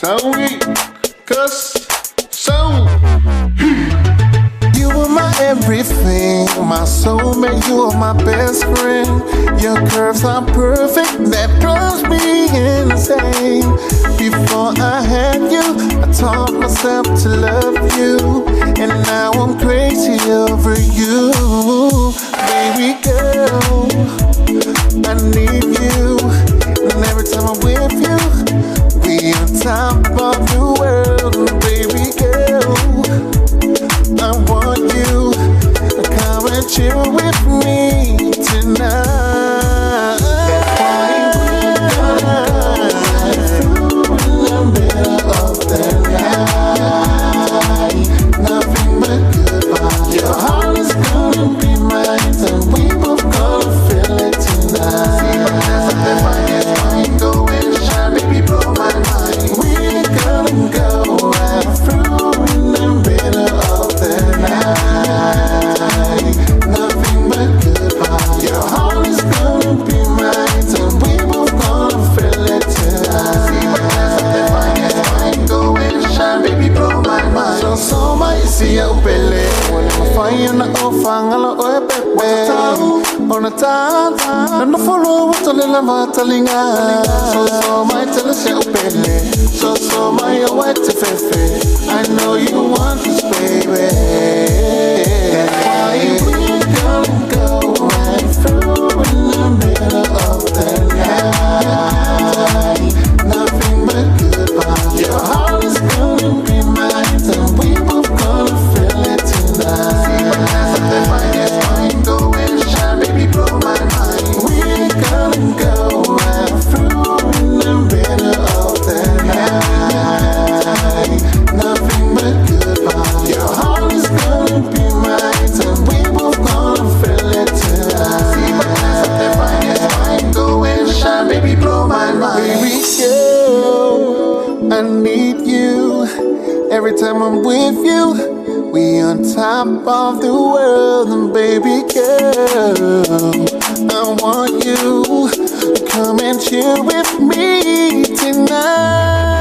So weak, cause so you were my everything, my soulmate, you are my best friend. Your curves are perfect, that drives me insane. Before I had you, I taught myself to love you, and now I'm crazy over you. Baby girl, I need you, and every time I'm with you, we on top of the world. Baby girl, I want you to come and chill with me tonight. That's why we're gonna go through in the middle of the night. Nothing but good vibes. Your heart is gonna be mine, and we both gonna feel it tonight. See, that's the finest wine. Go and shine, baby, blow my mind. We're gonna go right through in the middle of the night. Nothing but good vibes. Your heart is gonna be mine, and we both gonna feel it tonight. See, that's the finest wine. Go and shine, baby, blow my mind. So my see you Pele. When I'm fine na ofang ala oe pepe. On a time, no follow what to lila matalinga. So my tell us you Pele. So my white fefe. I know you want this baby. That's why we're gonna go right through in the middle of the night. Nothing but good vibes. Your heart is gonna be mine, and we both gonna feel it tonight. See, that's the finest wine. Go and shine, baby, blow my mind. We're gonna go right through in the middle of the night. Nothing but good vibes. Your heart is gonna be mine, and we both gonna feel it tonight. See, that's the finest wine. Go and shine, baby, blow my mind. Baby girl, I need you. Every time I'm with you, we on top of the world. And baby girl, I want you to come and chill with me tonight.